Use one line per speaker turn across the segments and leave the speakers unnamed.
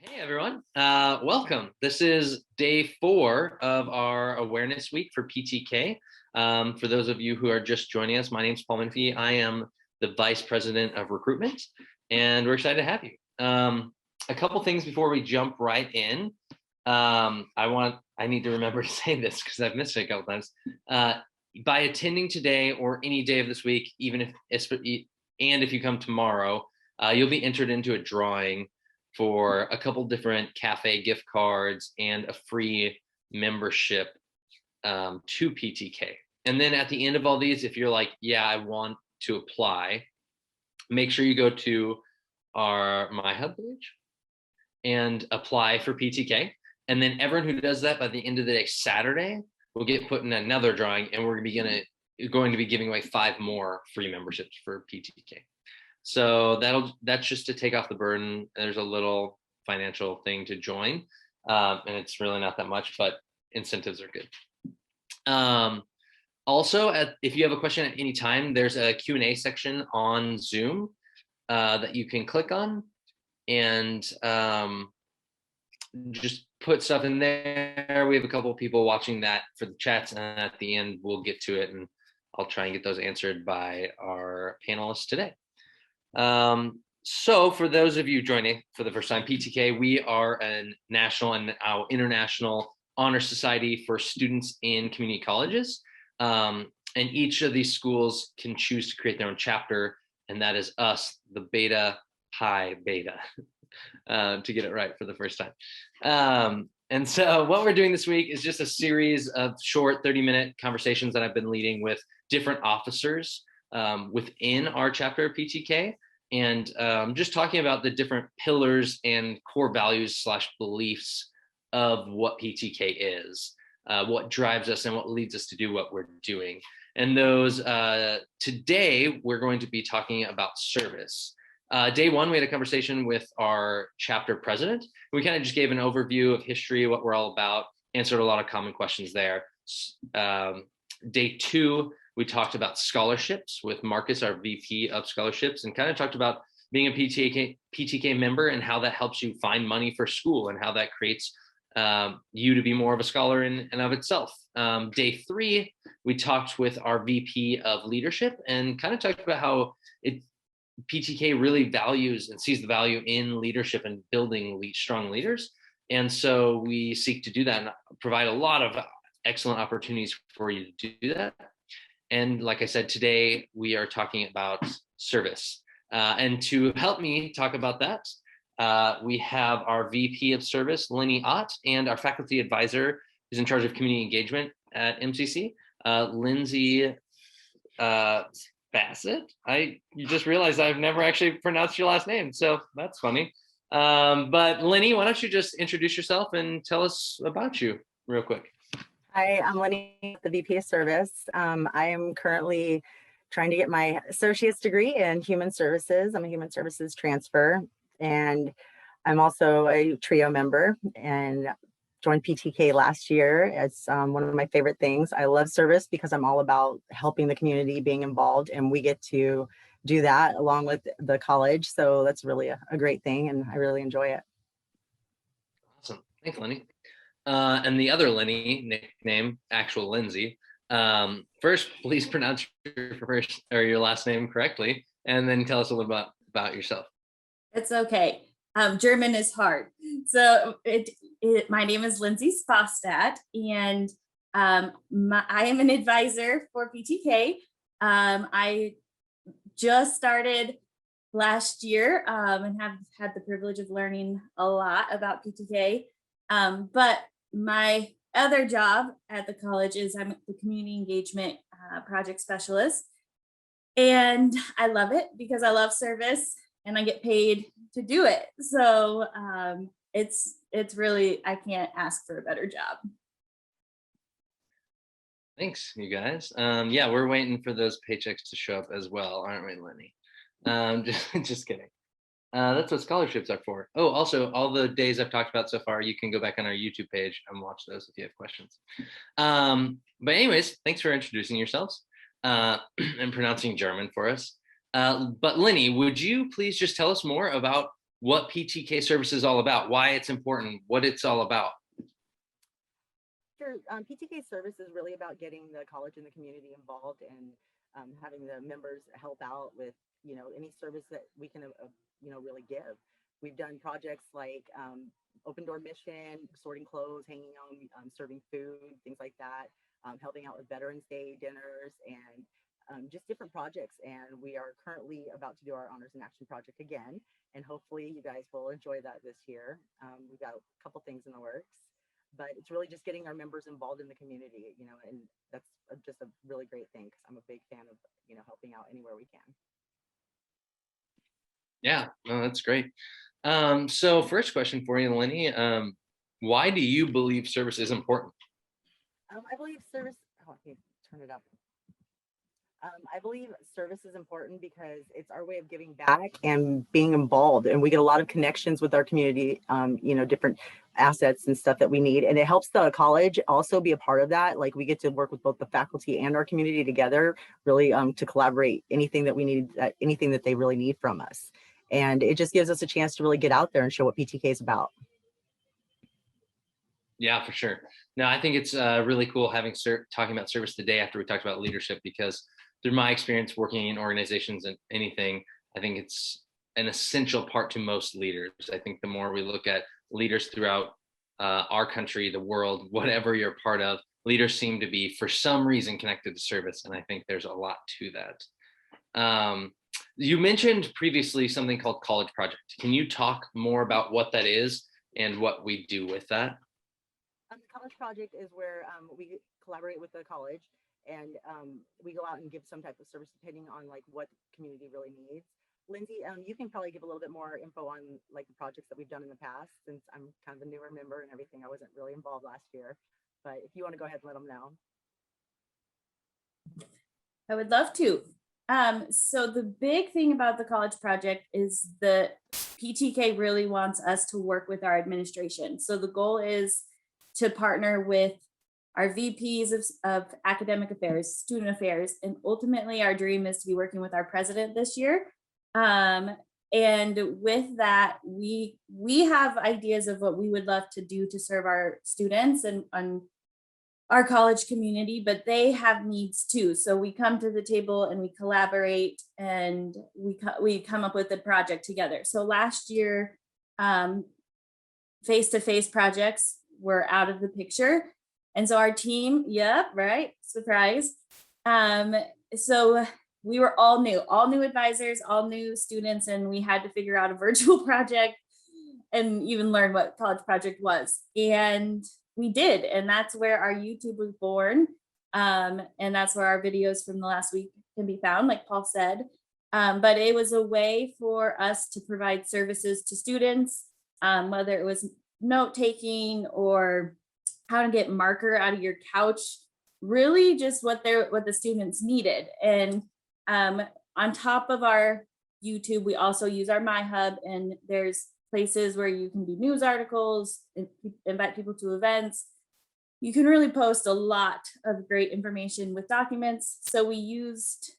Hey everyone, welcome. This is day 4 of our awareness week for PTK. For those of you who are just joining us, my name is Paul Menifee. I am the Vice President of Recruitment, and we're excited to have you. A couple things before we jump right in. I need to remember to say this because I've missed it a couple times. By attending today or any day of this week, if you come tomorrow, you'll be entered into a drawing for a couple different cafe gift cards and a free membership to PTK. And then at the end of all these, if you're like, yeah, I want to apply, make sure you go to our MyHub page and apply for PTK. And then everyone who does that by the end of the day, Saturday, will get put in another drawing, and we're going to be giving away 5 more free memberships for PTK. So that's just to take off the burden. There's a little financial thing to join, and it's really not that much, but incentives are good. Also, if you have a question at any time, there's a Q&A section on Zoom that you can click on and just put stuff in there. We have a couple of people watching that for the chats, and at the end, we'll get to it, and I'll try and get those answered by our panelists today. So for those of you joining for the first time, PTK, we are a national and now international honor society for students in community colleges. And each of these schools can choose to create their own chapter, and that is us, the Beta Pi Beta, to get it right for the first time. And so what we're doing this week is just a series of short 30-minute conversations that I've been leading with different officers within our chapter of PTK, and just talking about the different pillars and core values / beliefs of what PTK is, what drives us and what leads us to do what we're doing. And those, today, we're going to be talking about service. Day 1, we had a conversation with our chapter president. We kind of just gave an overview of history, what we're all about, answered a lot of common questions there. Day 2, we talked about scholarships with Marcus, our VP of scholarships, and kind of talked about being a PTK member and how that helps you find money for school and how that creates you to be more of a scholar in and of itself. Day 3, we talked with our VP of leadership and kind of talked about how PTK really values and sees the value in leadership and building strong leaders. And so we seek to do that and provide a lot of excellent opportunities for you to do that. And like I said, today we are talking about service. And to help me talk about that, we have our VP of Service, Lenny Ott, and our faculty advisor who's in charge of community engagement at MCC, Lindsay Bassett. You just realized I've never actually pronounced your last name, so that's funny. But Lenny, why don't you just introduce yourself and tell us about you real quick.
Hi, I'm Lenny, the VP of Service. I am currently trying to get my associate's degree in human services. I'm a human services transfer, and I'm also a TRIO member and joined PTK last year. It's one of my favorite things. I love service because I'm all about helping the community, being involved, and we get to do that along with the college. So that's really a great thing, and I really enjoy it.
Awesome. Thanks, Lenny. And the other Lenny, nickname, actual Lindsay. First, please pronounce your last name correctly, and then tell us a little about yourself.
It's okay. German is hard. So my name is Lindsay Spostad, and I am an advisor for PTK. I just started last year and have had the privilege of learning a lot about PTK. But my other job at the college is I'm the community engagement project specialist. And I love it because I love service and I get paid to do it. So it's really, I can't ask for a better job.
Thanks, you guys. Yeah, we're waiting for those paychecks to show up as well, aren't we, Lenny? Just kidding. That's what scholarships are for. Oh, also, all the days I've talked about so far, you can go back on our YouTube page and watch those if you have questions. But anyways, thanks for introducing yourselves and pronouncing German for us. But Lenny, would you please just tell us more about what PTK service is all about, why it's important, what it's all about.
Sure. PTK service is really about getting the college and the community involved and having the members help out with, any service that we can, really give. We've done projects like open door mission, sorting clothes, hanging on, serving food, things like that, helping out with Veterans Day dinners and just different projects. And we are currently about to do our Honors in Action project again. And hopefully you guys will enjoy that this year. We've got a couple things in the works, but it's really just getting our members involved in the community, and that's just a really great thing because I'm a big fan of, helping out anywhere we can.
Yeah, no, that's great. So first question for you, Lenny, why do you believe service is important?
I believe service, oh, let me turn it up. I believe service is important because it's our way of giving back and being involved. And we get a lot of connections with our community, different assets and stuff that we need. And it helps the college also be a part of that. Like we get to work with both the faculty and our community together, really to collaborate anything that we need, anything that they really need from us. And it just gives us a chance to really get out there and show what PTK is about.
Yeah, for sure. No, I think it's really cool having talking about service today after we talked about leadership, because through my experience working in organizations and anything, I think it's an essential part to most leaders. I think the more we look at leaders throughout our country, the world, whatever you're part of, leaders seem to be for some reason connected to service. And I think there's a lot to that. You mentioned previously something called College Project. Can you talk more about what that is and what we do with that?
The College Project is where we collaborate with the college and we go out and give some type of service depending on like what the community really needs. Lindsay, you can probably give a little bit more info on like the projects that we've done in the past, since I'm kind of a newer member and everything. I wasn't really involved last year, but if you want to go ahead and let them know.
I would love to. So the big thing about the College Project is the PTK really wants us to work with our administration. So the goal is to partner with our VPs of academic affairs, student affairs, and ultimately our dream is to be working with our president this year. And with that, we have ideas of what we would love to do to serve our students and our college community, but they have needs too. So we come to the table and we collaborate and we come up with a project together. So last year, face-to-face projects were out of the picture. And so our team, yep, right, surprise. So we were all new advisors, all new students, and we had to figure out a virtual project and even learn what College Project was. And we did, and that's where our YouTube was born. And that's where our videos from the last week can be found, like Paul said. But it was a way for us to provide services to students, whether it was note-taking or how to get marker out of your couch, really just what the students needed. And on top of our YouTube, we also use our MyHub, and there's places where you can do news articles, invite people to events. You can really post a lot of great information with documents. So we used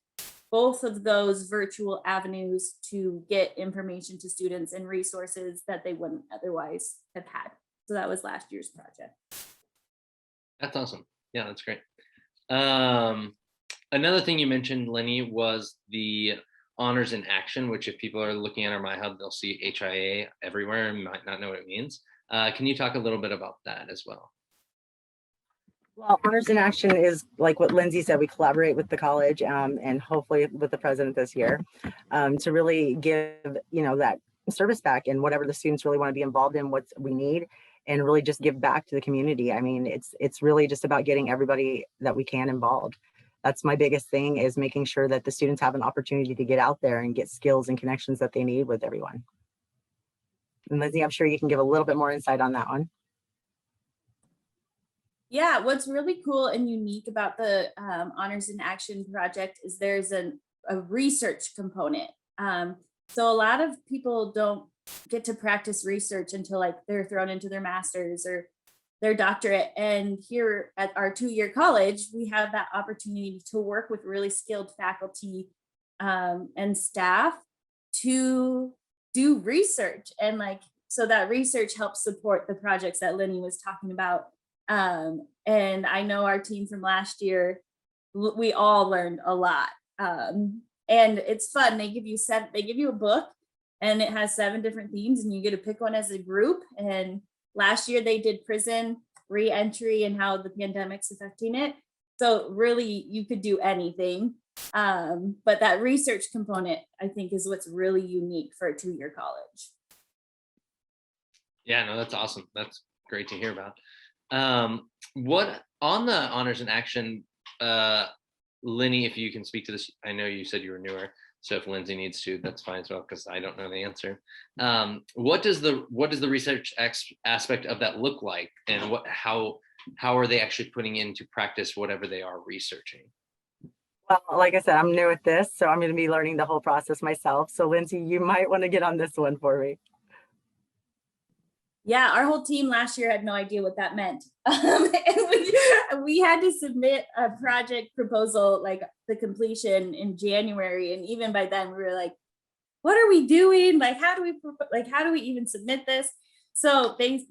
both of those virtual avenues to get information to students and resources that they wouldn't otherwise have had. So that was last year's project.
That's awesome. Yeah, that's great. Another thing you mentioned, Lenny, was the Honors in Action, which if people are looking at our MyHub, they'll see HIA everywhere and might not know what it means. Can you talk a little bit about that as well?
Well, Honors in Action is like what Lindsay said, we collaborate with the college and hopefully with the president this year to really give, that service back and whatever the students really want to be involved in, what we need, and really just give back to the community. I mean, it's really just about getting everybody that we can involved. That's my biggest thing, is making sure that the students have an opportunity to get out there and get skills and connections that they need with everyone. And Lindsay, I'm sure you can give a little bit more insight on that one.
Yeah, what's really cool and unique about the Honors in Action project is there's a research component. So a lot of people don't get to practice research until like they're thrown into their master's or their doctorate. And here at our 2-year college, we have that opportunity to work with really skilled faculty and staff to do research, and like, so that research helps support the projects that Lenny was talking about. And I know our team from last year, we all learned a lot. And it's fun. They give you a book, and it has 7 different themes, and you get to pick one as a group. And last year they did prison, re-entry, and how the pandemic's affecting it. So really you could do anything. But that research component, I think, is what's really unique for a 2-year college.
Yeah, no, that's awesome. That's great to hear about. What on the honors in action, Lenny, if you can speak to this, I know you said you were newer, so if Lindsay needs to, that's fine as well, because I don't know the answer. What does the research aspect of that look like, and how are they actually putting into practice whatever they are researching?
Well, like I said, I'm new at this, so I'm going to be learning the whole process myself. So Lindsay, you might want to get on this one for me.
Yeah, our whole team last year had no idea what that meant. And we had to submit a project proposal, like the completion, in January. And even by then we were like, what are we doing? Like, how do we even submit this? So they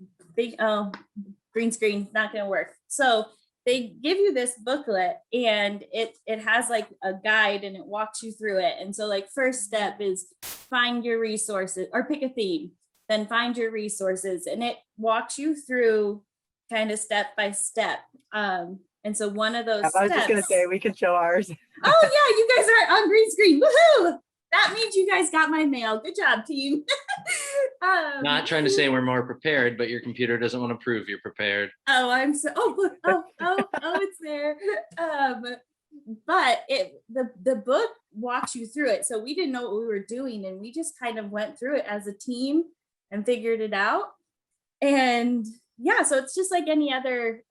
green screen, not going to work. So they give you this booklet, and it has like a guide, and it walks you through it. And so like, first step is find your resources, or pick a theme, then find your resources, and it walks you through kind of step by step. And so one of those
I was just going to say, we could show ours.
Oh yeah, you guys are on green screen. Woohoo! That means you guys got my mail. Good job, team.
Not trying to say we're more prepared, but your computer doesn't want to prove you're prepared.
Oh, I'm so, oh, look, oh, it's there. But the book walks you through it. So we didn't know what we were doing, and we just kind of went through it as a team and figured it out. And yeah, so it's just like any other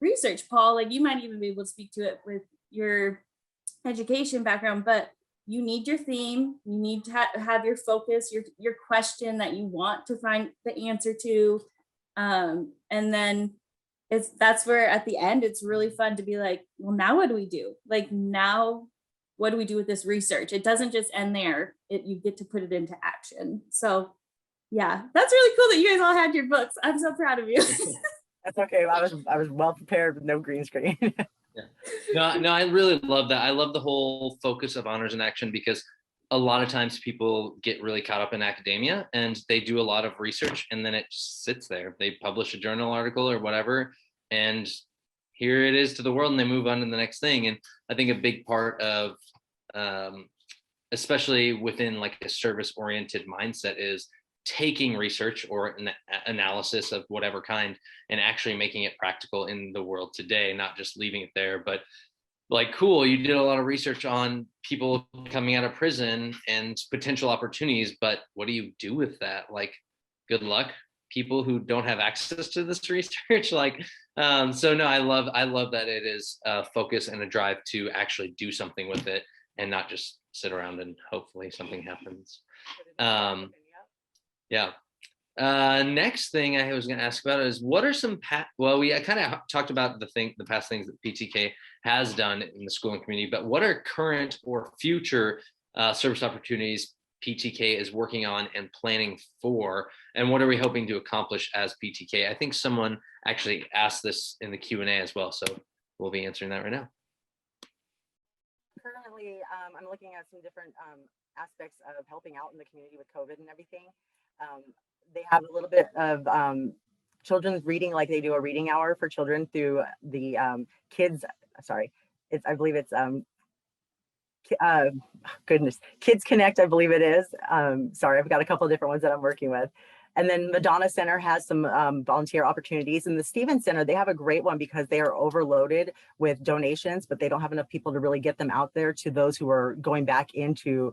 research. Paul, like, you might even be able to speak to it with your education background, but you need your theme, you need to have your focus, your question that you want to find the answer to. And then that's where at the end, it's really fun to be like, well, now what do we do? Like, now what do we do with this research? It doesn't just end there. You get to put it into action. So yeah, that's really cool that you guys all had your books. I'm so proud of you.
That's okay. I was well prepared with no green screen.
Yeah. No, I really love that. I love the whole focus of honors in action, because a lot of times people get really caught up in academia and they do a lot of research, and then it just sits there. They publish a journal article or whatever, and here it is to the world, and they move on to the next thing. And I think a big part of, especially within like a service-oriented mindset, is taking research or an analysis of whatever kind and actually making it practical in the world today, not just leaving it there. But like, cool, you did a lot of research on people coming out of prison and potential opportunities, but what do you do with that? Like, good luck, people who don't have access to this research. Like, so no, I love that it is a focus and a drive to actually do something with it, and not just sit around and hopefully something happens. Yeah. Next thing I was going to ask about is, what are some we kind of talked about the past things that PTK has done in the school and community, but what are current or future service opportunities PTK is working on and planning for, and what are we hoping to accomplish as PTK? I think someone actually asked this in the Q&A as well, so we'll be answering that right now.
Currently, I'm looking at some different aspects of helping out in the community with COVID and everything. They have a little bit of children's reading, like they do a reading hour for children through the kids. Sorry, I believe it's Kids Connect, I believe it is. Sorry, I've got a couple of different ones that I'm working with. And then Madonna Center has some volunteer opportunities. And the Stevens Center, they have a great one because they are overloaded with donations, but they don't have enough people to really get them out there to those who are going back into,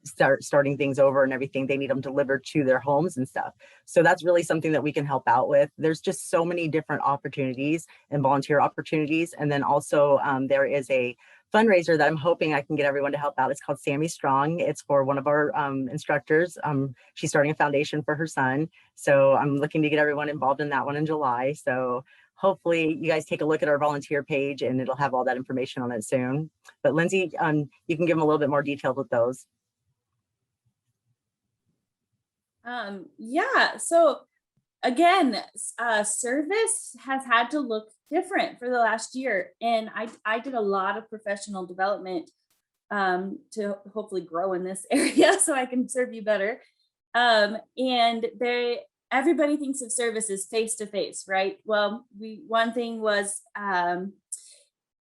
starting things over and everything. They need them delivered to their homes and stuff. So that's really something that we can help out with. There's just so many different opportunities and volunteer opportunities. And then also there is a fundraiser that I'm hoping I can get everyone to help out. It's called Sammy Strong. It's for one of our instructors. She's starting a foundation for her son. So I'm looking to get everyone involved in that one in July. So hopefully you guys take a look at our volunteer page and it'll have all that information on it soon. But Lindsay, you can give them a little bit more detail with those.
Yeah, so again, service has had to look different for the last year. And I did a lot of professional development to hopefully grow in this area so I can serve you better. And everybody thinks of service as face to face, right? Well, one thing was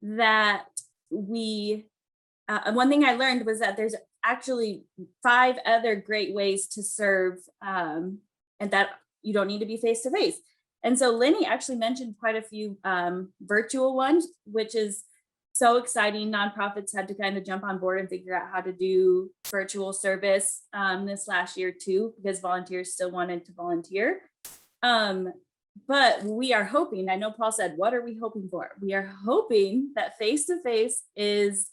that we one thing I learned was that there's actually 5 other great ways to serve, and that you don't need to be face to face. And so Lenny actually mentioned quite a few virtual ones, which is so exciting. Nonprofits had to kind of jump on board and figure out how to do virtual service this last year too, because volunteers still wanted to volunteer. But we are hoping, I know Paul said, what are we hoping for? We are hoping that face-to-face is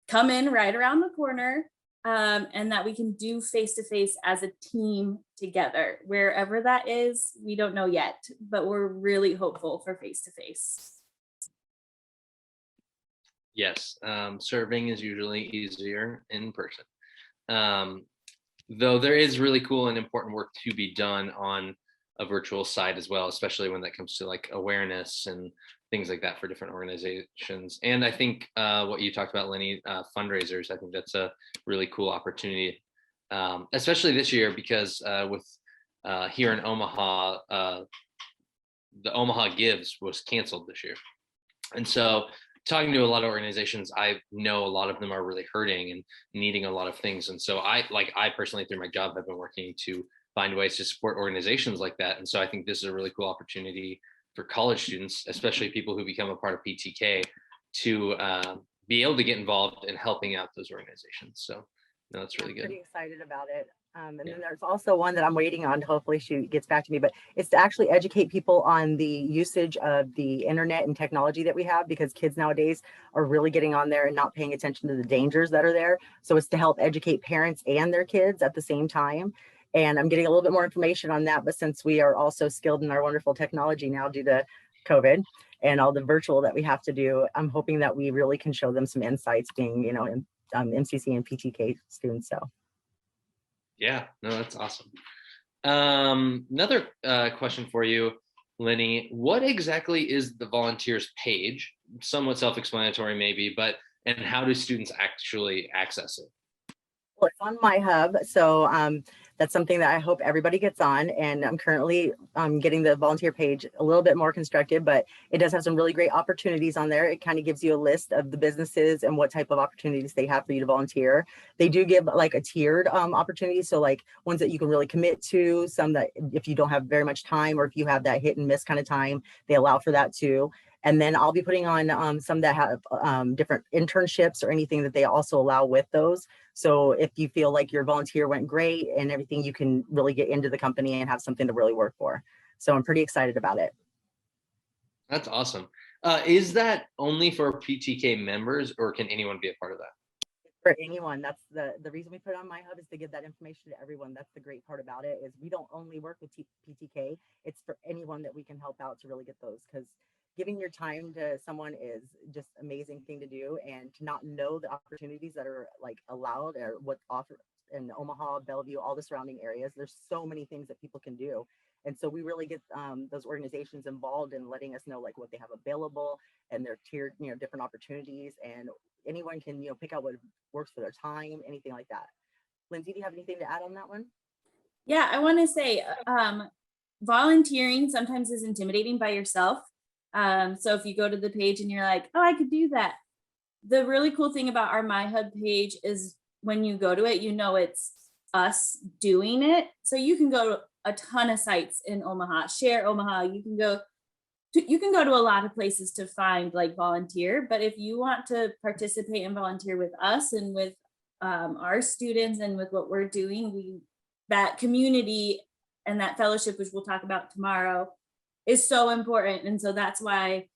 coming right around the corner, and that we can do face-to-face as a team together. Wherever that is, we don't know yet, but we're really hopeful for face-to-face.
Yes, serving is usually easier in person. Though there is really cool and important work to be done on a virtual side as well, especially when that comes to like awareness and things like that for different organizations. And I think what you talked about, Lenny, fundraisers, I think that's a really cool opportunity, especially this year because with here in Omaha, the Omaha Gives was canceled this year. And so talking to a lot of organizations, I know a lot of them are really hurting and needing a lot of things. And so I personally, through my job, have been working to find ways to support organizations like that. And so I think this is a really cool opportunity for college students, especially people who become a part of PTK, to be able to get involved in helping out those organizations. So no, that's really good.
Pretty excited about it. And then there's also one that I'm waiting on. Hopefully she gets back to me, but it's to actually educate people on the usage of the internet and technology that we have, because kids nowadays are really getting on there and not paying attention to the dangers that are there. So it's to help educate parents and their kids at the same time. And I'm getting a little bit more information on that. But since we are also skilled in our wonderful technology now due to COVID and all the virtual that we have to do, I'm hoping that we really can show them some insights being, MCC and PTK students. So.
Yeah, no, that's awesome. Another question for you, Lenny. What exactly is the volunteers page? Somewhat self-explanatory maybe, and how do students actually access it?
Well, it's on MyHub, so that's something that I hope everybody gets on. And I'm currently getting the volunteer page a little bit more constructed, but it does have some really great opportunities on there. It kind of gives you a list of the businesses and what type of opportunities they have for you to volunteer. They do give like a tiered opportunity, so like ones that you can really commit to, some that if you don't have very much time or if you have that hit and miss kind of time, they allow for that too. And then I'll be putting on some that have different internships or anything that they also allow with those. So if you feel like your volunteer went great and everything, you can really get into the company and have something to really work for. So I'm pretty excited about it.
That's awesome. Is that only for PTK members, or can anyone be a part of that?
For anyone. That's the reason we put it on MyHub, is to give that information to everyone. That's the great part about it, is we don't only work with PTK. It's for anyone that we can help out to really get those, because giving your time to someone is just amazing thing to do, and to not know the opportunities that are like allowed or what's offered in Omaha, Bellevue, all the surrounding areas. There's so many things that people can do. And so we really get those organizations involved in letting us know like what they have available and their tiered, different opportunities, and anyone can, pick out what works for their time, anything like that. Lindsay, do you have anything to add on that one?
Yeah, I want to say volunteering sometimes is intimidating by yourself. So if you go to the page and you're like, oh, I could do that. The really cool thing about our MyHub page is when you go to it, it's us doing it. So you can go to a ton of sites in Omaha, Share Omaha. You can go to a lot of places to find like volunteer. But if you want to participate and volunteer with us and with our students and with what we're doing, that community and that fellowship, which we'll talk about tomorrow, is so important. And so that's why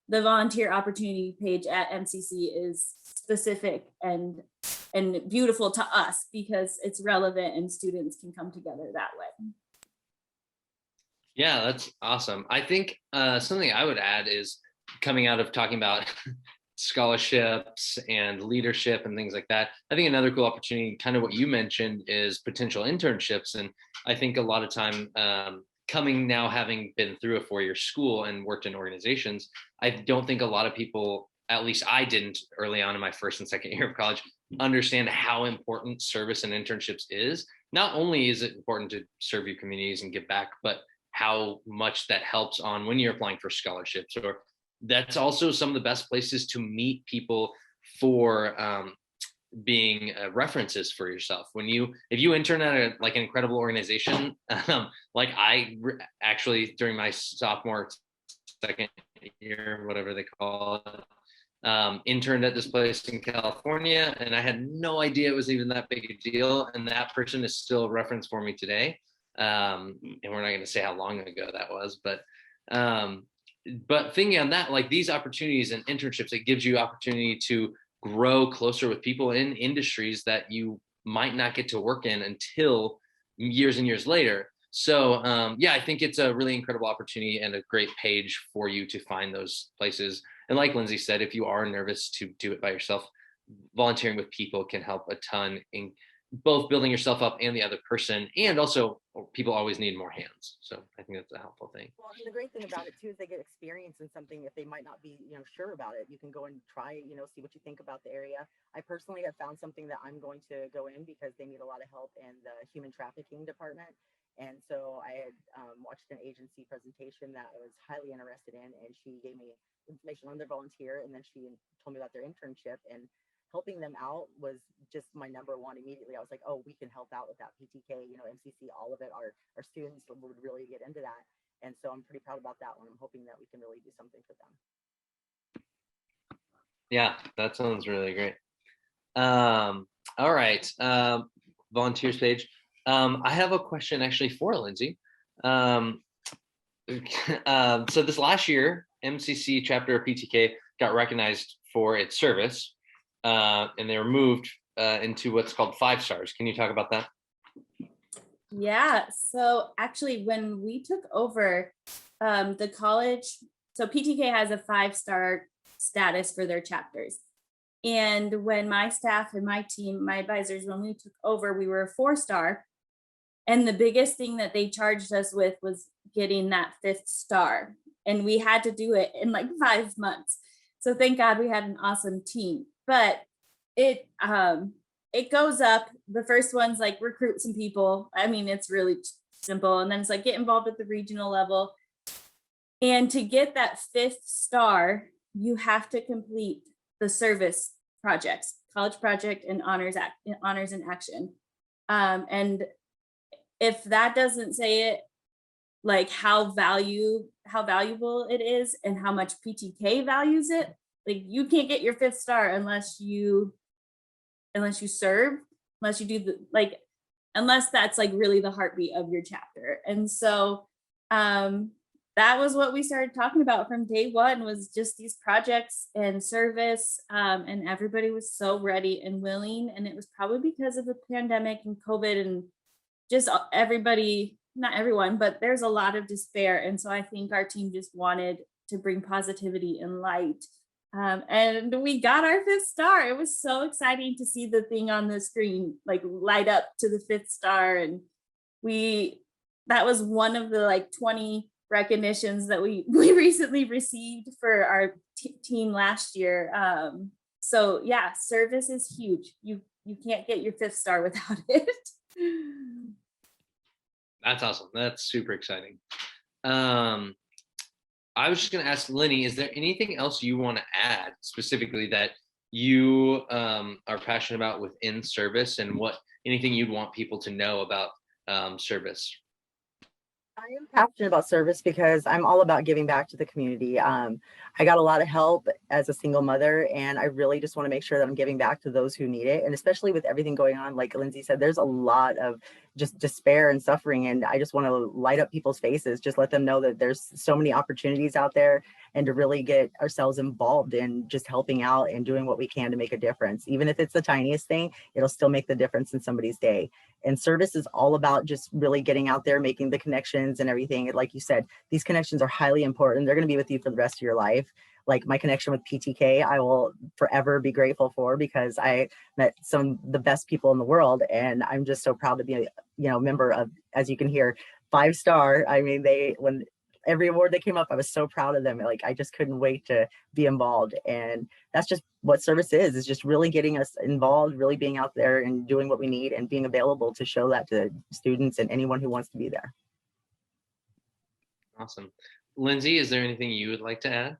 the volunteer opportunity page at MCC is specific and beautiful to us, because it's relevant and students can come together that way.
Yeah, that's awesome. I think something I would add is, coming out of talking about scholarships and leadership and things like that. I think another cool opportunity, kind of what you mentioned, is potential internships. And I think a lot of time, coming now, having been through a 4-year school and worked in organizations, I don't think a lot of people, at least I didn't early on in my first and second year of college, understand how important service and internships is. Not only is it important to serve your communities and give back, but how much that helps on when you're applying for scholarships. Or that's also some of the best places to meet people for being references for yourself. If you intern at an incredible organization, like actually during my sophomore, second year, whatever they call it, interned at this place in California, and I had no idea it was even that big a deal. And that person is still a reference for me today. And we're not going to say how long ago that was, but thinking on that, like these opportunities and internships, it gives you opportunity to grow closer with people in industries that you might not get to work in until years and years later. So yeah, I think it's a really incredible opportunity and a great page for you to find those places. And like Lindsay said, if you are nervous to do it by yourself, volunteering with people can help a ton in both building yourself up and the other person. And also people always need more hands. So I think that's a helpful thing.
Well, and the great thing about it too is they get experience in something if they might not be, sure about it. You can go and try, see what you think about the area. I personally have found something that I'm going to go in because they need a lot of help in the human trafficking department. And so I had watched an agency presentation that I was highly interested in, and she gave me information on their volunteer, and then she told me about their internship, and helping them out was just my number one immediately. I was like, oh, we can help out with that. PTK, MCC, all of it. Our students would really get into that. And so I'm pretty proud about that one. I'm hoping that we can really do something for them.
Yeah, that sounds really great. All right. Volunteers page. I have a question actually for Lindsay. So this last year, MCC chapter of PTK got recognized for its service, and they were moved into what's called 5 stars. Can you talk about that?
Yeah, so actually when we took over the college, so PTK has a 5-star status for their chapters. And when my staff and my team, my advisors, when we took over, we were a 4-star. And the biggest thing that they charged us with was getting that 5th star. And we had to do it in like 5 months. So thank God we had an awesome team. But it goes up. The first one's like recruit some people. I mean, it's really simple. And then it's like get involved at the regional level. And to get that 5th star, you have to complete the service projects, college project and honors in action. And if that doesn't say it, like how valuable it is and how much PTK values it, like you can't get your 5th star unless you serve, unless you do unless that's like really the heartbeat of your chapter. And so that was what we started talking about from day one, was just these projects and service, and everybody was so ready and willing. And it was probably because of the pandemic and COVID and just everybody, not everyone, but there's a lot of despair. And so I think our team just wanted to bring positivity and light. And we got our 5th star. It was so exciting to see the thing on the screen like light up to the 5th star. And that was one of the 20 recognitions that we recently received for our team last year. So yeah, service is huge. You can't get your 5th star without it.
That's awesome. That's super exciting. I was just going to ask Lenny, is there anything else you want to add specifically that you are passionate about within service, and anything you'd want people to know about service?
I am passionate about service because I'm all about giving back to the community. I got a lot of help as a single mother, and I really just want to make sure that I'm giving back to those who need it. And especially with everything going on, like Lindsay said, there's a lot of just despair and suffering. And I just want to light up people's faces, just let them know that there's so many opportunities out there, and to really get ourselves involved in just helping out and doing what we can to make a difference. Even if it's the tiniest thing, it'll still make the difference in somebody's day. And service is all about just really getting out there, making the connections and everything. Like you said, these connections are highly important. They're going to be with you for the rest of your life. like my connection with PTK, I will forever be grateful for, because I met some of the best people in the world. And I'm just so proud to be a, member of, as you can hear, 5-star. I mean, when every award that came up, I was so proud of them. Like, I just couldn't wait to be involved. And that's just what service is just really getting us involved, really being out there and doing what we need and being available to show that to students and anyone who wants to be there.
Awesome. Lindsay, is there anything you would like to add?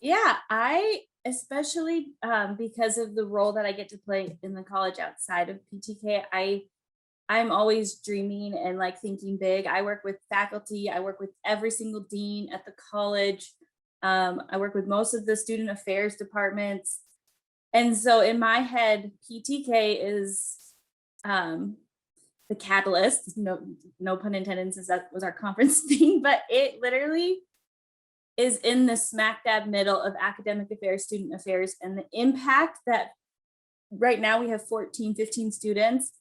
Yeah, I especially because of the role that I get to play in the college outside of PTK, I'm always dreaming and like thinking big. I work with faculty, I work with every single dean at the college. I work with most of the student affairs departments. And so in my head, PTK is the catalyst, no pun intended, since that was our conference thing, but it literally is in the smack dab middle of academic affairs, student affairs, and the impact that right now we have 14, 15 students.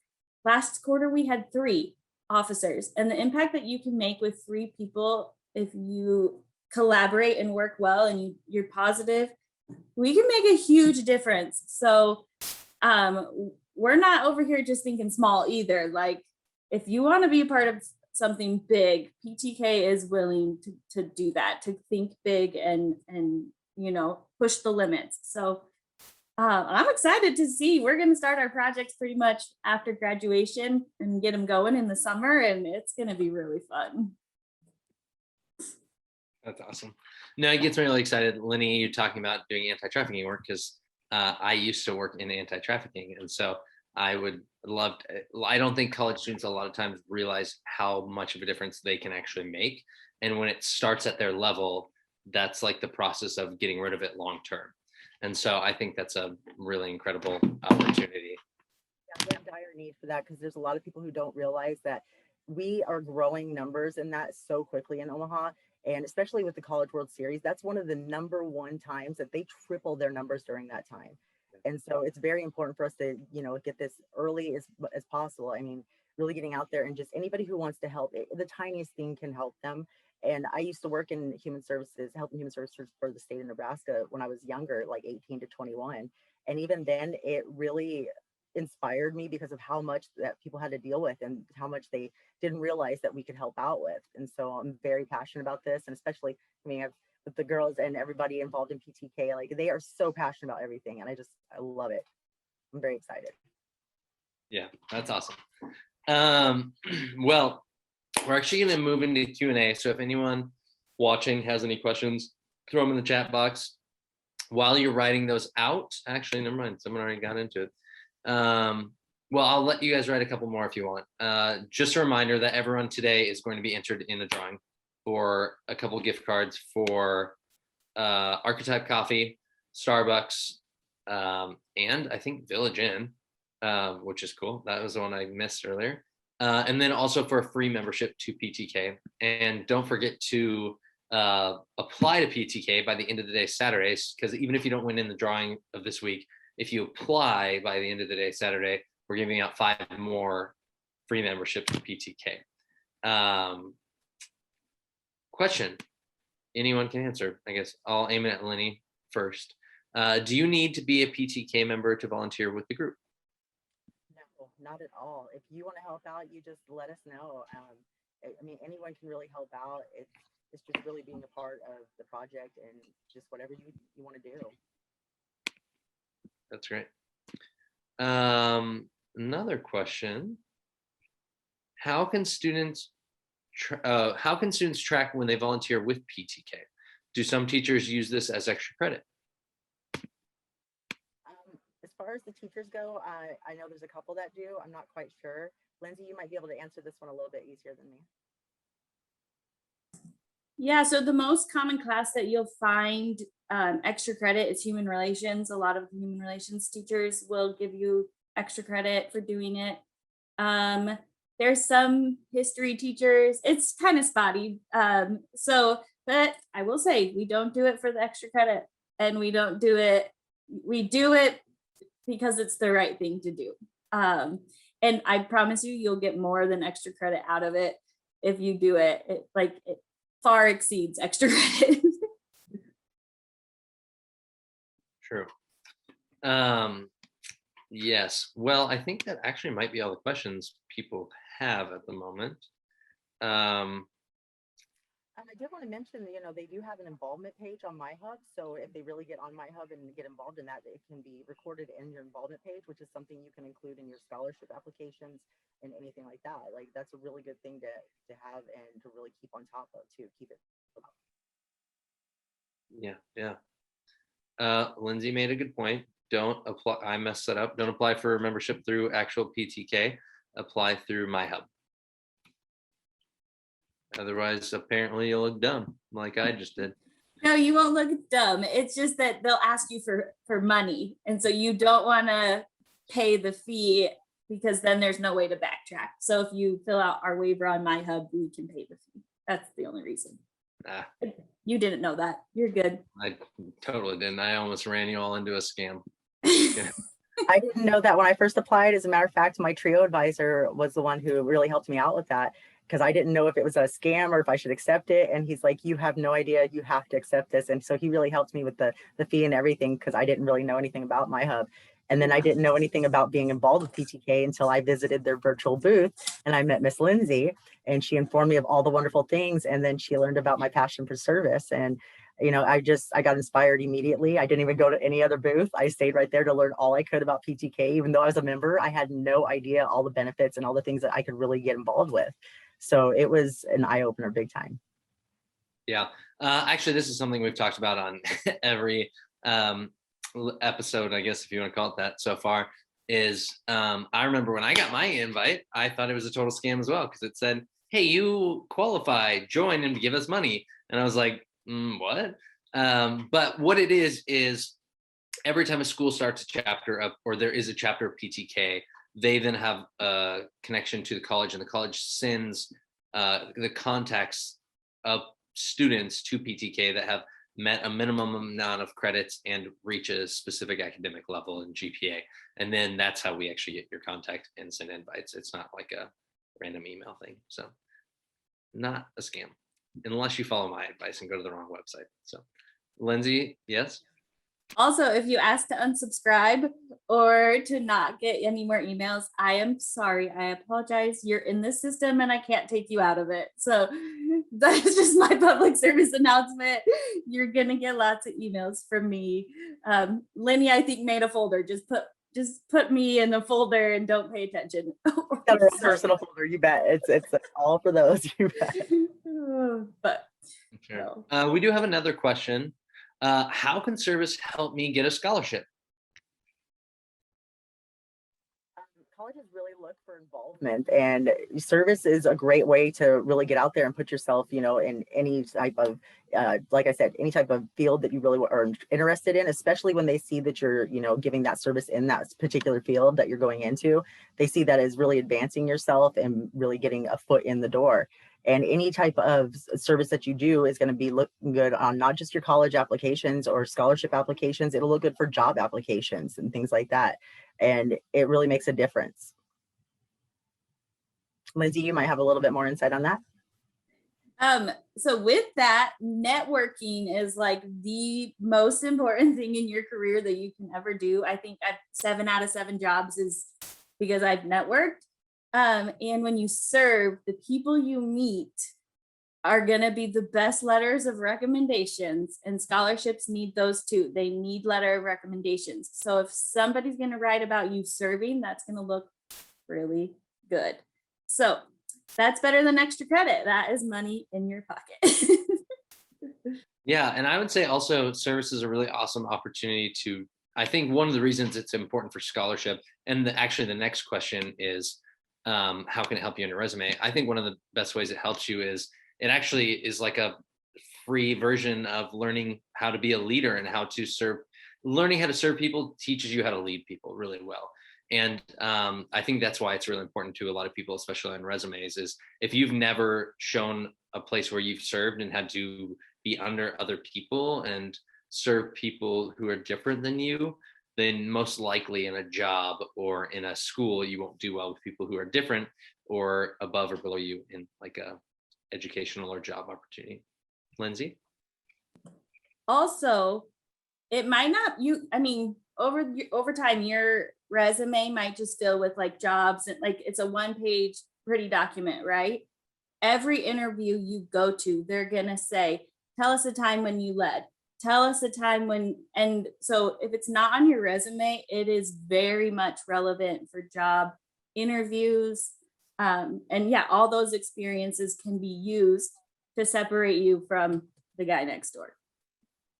Last quarter, we had 3 officers, and the impact that you can make with 3 people, if you collaborate and work well and you're positive, we can make a huge difference. So we're not over here just thinking small either. Like, if you want to be a part of something big, PTK is willing to do that, to think big and push the limits. So I'm excited to see. We're going to start our projects pretty much after graduation and get them going in the summer, and it's going to be really fun.
That's awesome. No, it gets me really excited. Lenny, you're talking about doing anti-trafficking work, because I used to work in anti-trafficking. And so I would love to, I don't think college students a lot of times realize how much of a difference they can actually make. And when it starts at their level, that's like the process of getting rid of it long term. And so I think that's a really incredible opportunity.
Yeah, we have dire need for that, because there's a lot of people who don't realize that we are growing numbers in that so quickly in Omaha. And especially with the College World Series, that's one of the #1 times that they triple their numbers during that time. And so it's very important for us to, get this early as possible. I mean, really getting out there, and just anybody who wants to help, the tiniest thing can help them. And I used to work in human services, helping human services for the state of Nebraska when I was younger, like 18 to 21. And even then, it really inspired me because of how much that people had to deal with and how much they didn't realize that we could help out with. And so I'm very passionate about this. And especially, with the girls and everybody involved in PTK, like, they are so passionate about everything. And I love it. I'm very excited.
Yeah, that's awesome. Well, we're actually going to move into Q&A. So if anyone watching has any questions, throw them in the chat box. While you're writing those out, actually, never mind, someone already got into it. Well, I'll let you guys write a couple more if you want. Just a reminder that everyone today is going to be entered in a drawing for a couple gift cards for Archetype Coffee, Starbucks, and I think Village Inn, which is cool. That was the one I missed earlier. And then also for a free membership to PTK. And don't forget to apply to PTK by the end of the day Saturdays, because even if you don't win in the drawing of this week, if you apply by the end of the day Saturday, we're giving out 5 more free memberships to PTK. Question, anyone can answer. I guess I'll aim it at Lenny first. Do you need to be a PTK member to volunteer with the group?
No, not at all. If you want to help out, you just let us know. Anyone can really help out. It's just really being a part of the project and just whatever you want to do.
That's great. Another question. How can students track when they volunteer with PTK? Do some teachers use this as extra credit?
As far as the teachers go, I know there's a couple that do. I'm not quite sure. Lindsay, you might be able to answer this one a little bit easier than me.
Yeah, so the most common class that you'll find extra credit is human relations. A lot of human relations teachers will give you extra credit for doing it. There's some history teachers, it's kind of spotty. But I will say, we don't do it for the extra credit, and we do it because it's the right thing to do. And I promise you'll get more than extra credit out of it if you do it. It far exceeds extra credit.
True. Yes. Well, I think that actually might be all the questions people have at the moment.
I did want to mention, they do have an involvement page on MyHub. So if they really get on MyHub and get involved in that, it can be recorded in your involvement page, which is something you can include in your scholarship applications and anything like that. Like that's a really good thing to have and to really keep on top of, to keep it.
Yeah. Lindsay made a good point. Don't apply. I messed that up. Don't apply for membership through actual PTK. Apply through MyHub. Otherwise, apparently you'll look dumb like I just did.
No, you won't look dumb. It's just that they'll ask you for money. And so you don't want to pay the fee because then there's no way to backtrack. So if you fill out our waiver on MyHub, we can pay the fee. That's the only reason. You didn't know that. You're good.
I totally didn't. I almost ran you all into a scam.
I didn't know that when I first applied. As a matter of fact, my TRIO advisor was the one who really helped me out with that, because I didn't know if it was a scam or if I should accept it. And he's like, you have no idea, you have to accept this. And so he really helped me with the fee and everything, because I didn't really know anything about MyHub. And then I didn't know anything about being involved with PTK until I visited their virtual booth and I met Miss Lindsay, and she informed me of all the wonderful things. And then she learned about my passion for service. And I got inspired immediately. I didn't even go to any other booth. I stayed right there to learn all I could about PTK. Even though I was a member, I had no idea all the benefits and all the things that I could really get involved with. So it was an eye-opener big time.
Yeah. Actually, this is something we've talked about on every episode, I guess, if you want to call it that so far, is I remember when I got my invite, I thought it was a total scam as well, because it said, hey, you qualify, join and give us money. And I was like, what? But what it is every time a school starts a chapter of, or there is a chapter of PTK, they then have a connection to the college, and the college sends the contacts of students to PTK that have met a minimum amount of credits and reach a specific academic level in GPA. And then that's how we actually get your contact and send invites. It's not like a random email thing. So not a scam, unless you follow my advice and go to the wrong website. So Lindsay, yes?
Also, if you ask to unsubscribe or to not get any more emails, I am sorry. I apologize. You're in this system and I can't take you out of it. So that's just my public service announcement. You're going to get lots of emails from me. Lenny, I think, made a folder. Just put me in the folder and don't pay attention.
Got a personal folder, you bet. It's all for those, you bet.
But
Sure.
no.
We do have another question. How can service help me get a scholarship?
Colleges really look for involvement, and service is a great way to really get out there and put yourself, in any type of, like I said, any type of field that you really are interested in, especially when they see that you're, giving that service in that particular field that you're going into. They see that as really advancing yourself and really getting a foot in the door. And any type of service that you do is going to be looking good on not just your college applications or scholarship applications. It'll look good for job applications and things like that. And it really makes a difference. Lindsay, you might have a little bit more insight on that.
So with that, networking is like the most important thing in your career that you can ever do. I think 7 out of 7 jobs is because I've networked. And when you serve, the people you meet are going to be the best letters of recommendations, and scholarships need those too. They need letter of recommendations. So if somebody's going to write about you serving, that's going to look really good. So that's better than extra credit. That is money in your pocket.
Yeah. And I would say also service is a really awesome opportunity to, I think one of the reasons it's important for scholarship, and actually the next question is, how can it help you in your resume? I think one of the best ways it helps you is it actually is like a free version of learning how to be a leader and how to serve. Learning how to serve people teaches you how to lead people really well. And I think that's why it's really important to a lot of people, especially on resumes, is if you've never shown a place where you've served and had to be under other people and serve people who are different than you, then most likely in a job or in a school, you won't do well with people who are different or above or below you in like a educational or job opportunity. Lindsay?
Also, it might not, over time, your resume might just fill with like jobs and like it's a one page pretty document, right? Every interview you go to, they're gonna say, tell us a time when you led. Tell us a time when, and so if it's not on your resume, it is very much relevant for job interviews. And yeah, all those experiences can be used to separate you from the guy next door.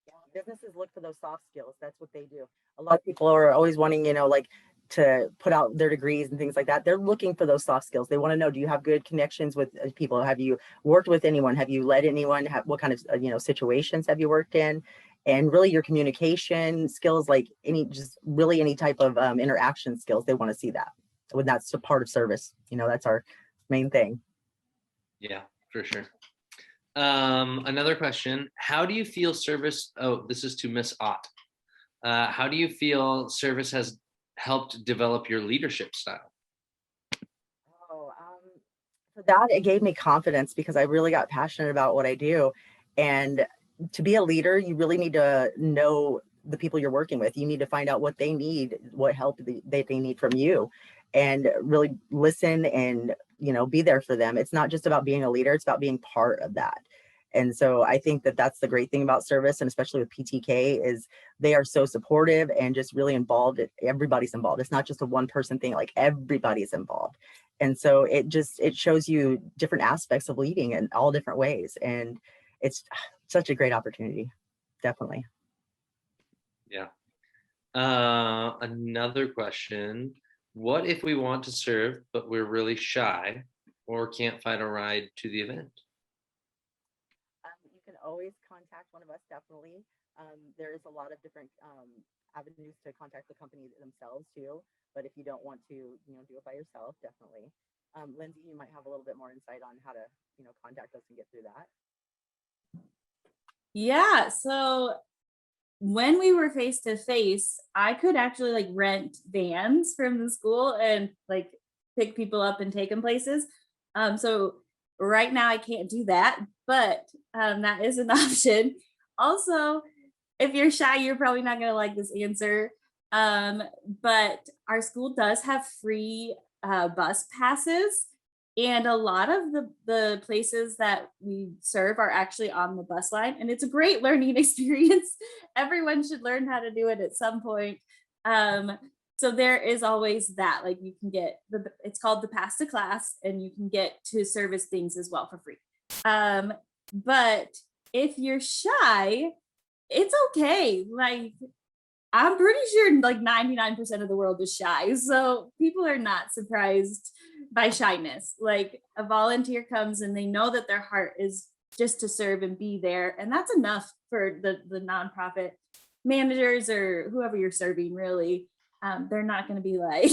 Yeah, businesses look for those soft skills. That's what they do. A lot of people are always wanting, like to put out their degrees and things like that. They're looking for those soft skills. They want to know, do you have good connections with people? Have you worked with anyone? Have you led anyone? What kind of, situations have you worked in? And really your communication skills, like just really any type of interaction skills, they want to see that. When that's a part of service, that's our main thing.
Yeah, for sure. Another question. How do you feel service? Oh, this is to Miss Ott. How do you feel service has helped develop your leadership style?
Oh, for that, it gave me confidence because I really got passionate about what I do. And to be a leader, you really need to know the people you're working with. You need to find out what they need, what help they need from you, and really listen and, be there for them. It's not just about being a leader, it's about being part of that. And so I think that that's the great thing about service, and especially with PTK, is they are so supportive and just really involved. Everybody's involved. It's not just a one person thing, like everybody's involved. And so it shows you different aspects of leading in all different ways. And it's such a great opportunity. Definitely.
Yeah. Another question. What if we want to serve, but we're really shy or can't find a ride to the event?
You can always contact one of us, definitely. There's a lot of different avenues to contact the company themselves too. But if you don't want to, do it by yourself, definitely. Lindsay, you might have a little bit more insight on how to, contact us and get through that.
Yeah. So when we were face to face, I could actually like rent vans from the school and like pick people up and take them places. So right now I can't do that, but that is an option. Also, if you're shy, you're probably not going to like this answer. But our school does have free bus passes. And a lot of the places that we serve are actually on the bus line. And it's a great learning experience. Everyone should learn how to do it at some point. So there is always that. Like you can get it's called the pass to class, and you can get to service things as well for free. But if you're shy, it's okay. Like I'm pretty sure like 99% of the world is shy. So people are not surprised by shyness. Like a volunteer comes and they know that their heart is just to serve and be there. And that's enough for the nonprofit managers or whoever you're serving, really. They're not going to be like,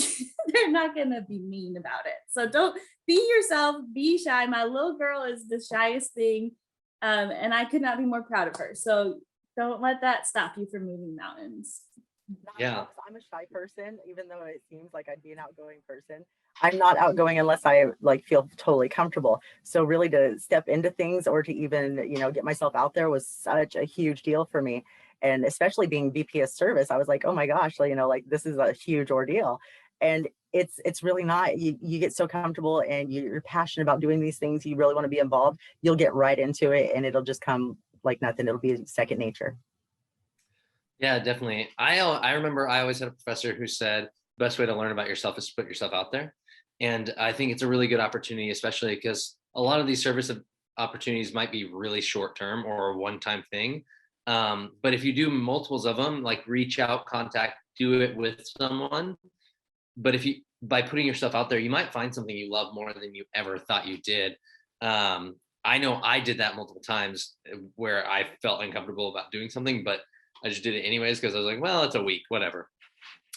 they're not going to be mean about it. So don't be yourself, be shy. My little girl is the shyest thing. And I could not be more proud of her. So don't let that stop you from moving mountains.
Yeah.
I'm a shy person, even though it seems like I'd be an outgoing person. I'm not outgoing unless I like feel totally comfortable. So really to step into things or to even, get myself out there was such a huge deal for me. And especially being VP of service, I was like, oh my gosh, like this is a huge ordeal. And it's really not. You get so comfortable and you're passionate about doing these things. You really want to be involved. You'll get right into it and it'll just come like nothing. It'll be second nature.
Yeah, definitely. I remember I always had a professor who said the best way to learn about yourself is to put yourself out there. And I think it's a really good opportunity, especially because a lot of these service opportunities might be really short term or a one-time thing. But if you do multiples of them, like reach out, contact, do it with someone. But by putting yourself out there, you might find something you love more than you ever thought you did. I know I did that multiple times where I felt uncomfortable about doing something, but I just did it anyways because I was like, well, it's a week, whatever.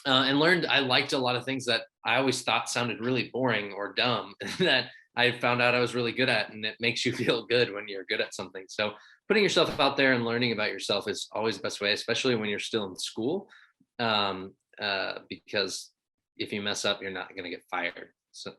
And learned I liked a lot of things that I always thought sounded really boring or dumb that I found out I was really good at, and it makes you feel good when you're good at something. So putting yourself out there and learning about yourself is always the best way, especially when you're still in school, because if you mess up, you're not going to get fired. So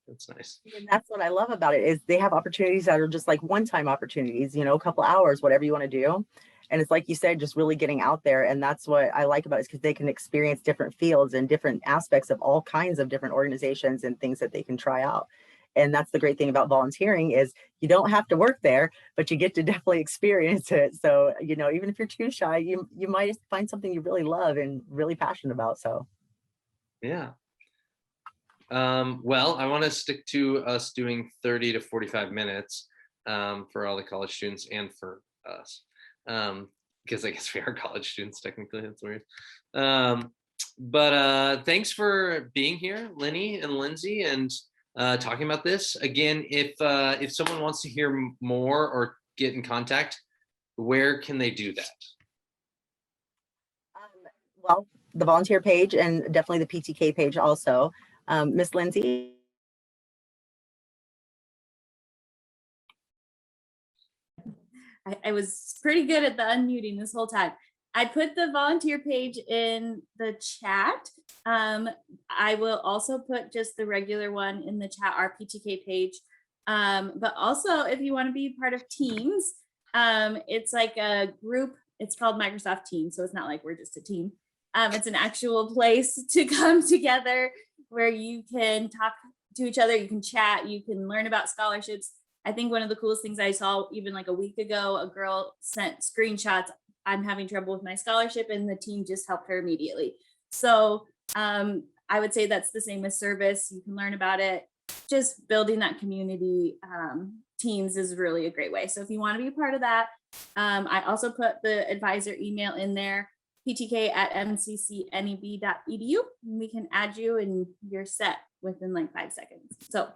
that's nice.
And that's what I love about it is they have opportunities that are just like one-time opportunities, a couple hours, whatever you want to do. And it's like you said, just really getting out there. And that's what I like about it, is because they can experience different fields and different aspects of all kinds of different organizations and things that they can try out. And that's the great thing about volunteering, is you don't have to work there, but you get to definitely experience it. So, you know, even if you're too shy, you might find something you really love and really passionate about. So
Yeah. Well, I want to stick to us doing 30 to 45 minutes for all the college students and for us, because I guess we are college students technically. That's weird. But thanks for being here, Lenny and Lindsay, and talking about this. Again, if someone wants to hear more or get in contact, where can they do that?
well, the volunteer page and definitely the PTK page also. Miss Lindsay.
I was pretty good at the unmuting this whole time. I put the volunteer page in the chat. I will also put just the regular one in the chat, our PTK page. But also, if you want to be part of Teams, it's like a group. It's called Microsoft Teams, so it's not like we're just a team. It's an actual place to come together where you can talk to each other, you can chat, you can learn about scholarships. I think one of the coolest things I saw even like a week ago, a girl sent screenshots. I'm having trouble with my scholarship, and the team just helped her immediately. So I would say that's the same as service. You can learn about it. Just building that community. Teams is really a great way. So if you want to be a part of that, I also put the advisor email in there, ptk@mccneb.edu. We can add you and you're set within like 5 seconds. So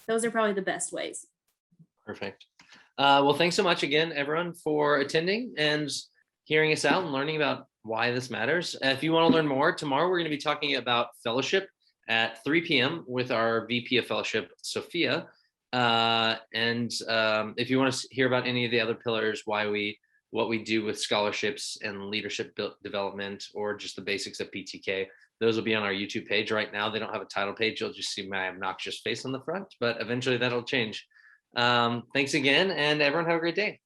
those are probably the best ways.
Perfect. Well, thanks so much again, everyone, for attending and hearing us out and learning about why this matters. If you want to learn more, tomorrow we're going to be talking about fellowship at 3 p.m. with our VP of Fellowship, Sophia. And if you want to hear about any of the other pillars, what we do with scholarships and leadership development, or just the basics of PTK, those will be on our YouTube page. Right now, they don't have a title page. You'll just see my obnoxious face on the front, but eventually that'll change. Thanks again, and everyone have a great day.